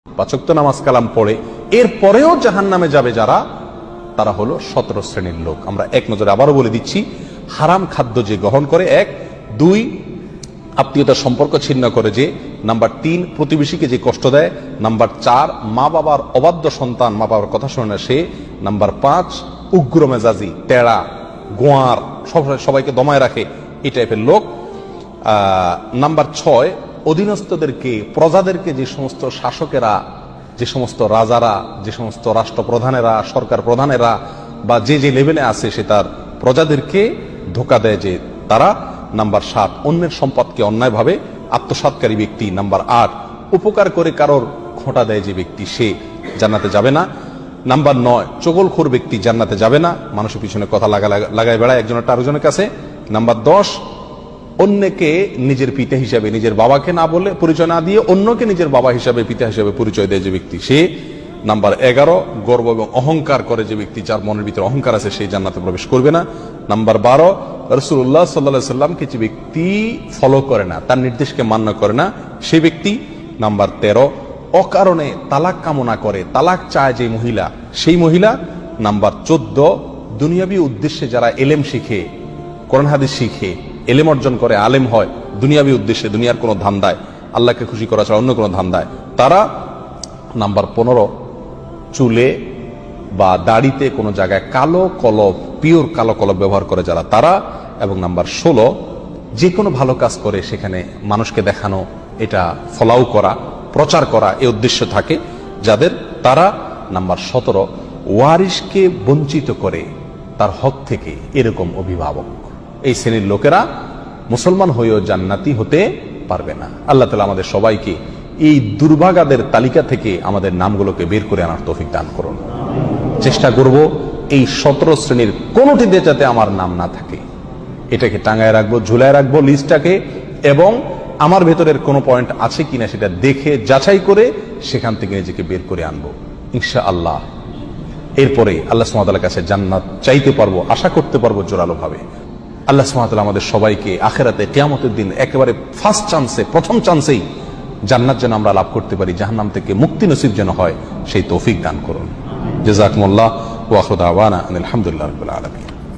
5 ওয়াক্ত নামাজ কালাম পড়ে এরপরেও জাহান্নামে যাবে যারা, তারা হলো 17 শ্রেণীর লোক। আমরা এক নজরে আবারও বলে দিচ্ছি, হারাম খাদ্য যে গ্রহণ করে, 1, 2 আত্মীয়তার সম্পর্ক ছিন্ন করে যে, নাম্বার 3 প্রতিবেশীকে যে কষ্ট দেয়, নাম্বার 4 মা বাবার অবাধ্য সন্তান, মা বাবার কথা শোনে না সে, নাম্বার 5 উগ্র মেজাজি, টেরা, গোয়ার, সবাইকে দমায় রাখে, এই টাইপের লোক। নাম্বার 6 অধীনস্থদেরকে, প্রজাদেরকে, যে সমস্ত শাসকেরা, যে সমস্ত রাজারা, যে সমস্ত রাষ্ট্রপ্রধানেরা, সরকার প্রধানেরা বা যে যে লেভেলে আছে সে তার প্রজাদেরকে ধোঁকা দেয় যে তারা। নাম্বার 7 অন্যের সম্পদকে অন্যায়ভাবে আত্মসাৎকারী ব্যক্তি। নাম্বার 8 উপকার করে কারোর খোঁটা দেয় যে ব্যক্তি, সে জান্নাতে যাবে না। নাম্বার 9 চগলখোর ব্যক্তি জান্নাতে যাবে না, মানুষের পিছনে কথা লাগায় বেড়ায় একজনের আরেকজনের কাছে। নাম্বার 10 অন্যকে নিজের পিতা হিসাবে, নিজের বাবাকে না বলে, পরিচয় না দিয়ে অন্যকে নিজের বাবা হিসাবে, পিতা হিসাবে পরিচয় দেয় যে ব্যক্তি, সে। নাম্বার 11 গর্ব এবং অহংকার করে যে ব্যক্তি, যার মনের ভিতরে অহংকার আছে, সেই জান্নাতে প্রবেশ করবে না। নাম্বার 12 রাসূলুল্লাহ সাল্লাল্লাহু আলাইহি সাল্লামকে যে ব্যক্তি ফলো করে না, তার নির্দেশকে মান্য করে না, সেই ব্যক্তি। নাম্বার 13 অকারণে তালাক কামনা করে, তালাক চায় যে মহিলা, সেই মহিলা। নাম্বার 14 দুনিয়াবী উদ্দেশ্যে যারা এলেম শিখে, কোরআন হাদিস শিখে, এলেম অর্জন করে, আলেম হয় দুনিয়াবী উদ্দেশ্যে, দুনিয়ার কোনো ধান্দায়, আল্লাহকে খুশি করা ছাড়া অন্য কোনো ধান্দায়, তারা। নাম্বার 15 চুলে বা দাড়িতে কোনো জায়গায় কালো কলব, পিওর কালো কলব ব্যবহার করে যারা, তারা। এবং নাম্বার 16 যে কোনো ভালো কাজ করে সেখানে মানুষকে দেখানো, এটা ফলাও করা, প্রচার করা, এই উদ্দেশ্য থাকে যাদের, তারা। নাম্বার 17 ওয়ারিশকে বঞ্চিত করে তার হক থেকে, এরকম অভিভাবক। এই শ্রেণীর লোকেরা মুসলমান হয়েও জান্নাতি হতে পারবে না। আল্লাহ তাআলা আমাদের সবাইকে এই দুর্ভাগাদের তালিকা থেকে আমাদের নামগুলোকে বের করে আনার তৌফিক দান করুন। চেষ্টা করব এই 17 শ্রেণীর কোনোটিতে যাতে আমার নাম না থাকে, এটাকে টাঙায় রাখবো, ঝুলায় রাখবো লিস্টটাকে, এবং আমার ভেতরের কোনো পয়েন্ট আছে কিনা সেটা দেখে যাচাই করে সেখান থেকে নিজেকে বের করে আনবো ইনশাআল্লাহ। এরপরে আল্লাহ সুবহানাহু ওয়া তাআলার কাছে জান্নাত চাইতে পারবো, আশা করতে পারবো জোরালো ভাবে। আল্লাহ সুবহানাহু ওয়া তাআলা আমাদের সবাইকে আখিরাতে কিয়ামতের দিন একেবারে ফার্স্ট চান্সে, প্রথম চান্সেই জান্নাত যেন আমরা লাভ করতে পারি, জাহান্নাম থেকে মুক্তি নসিব যেন হয়, সেই তৌফিক দান করুন। জাযাকুমুল্লাহ ওয়া আখিরু দাওয়ানা আলহামদুলিল্লাহি রাব্বিল আলামিন।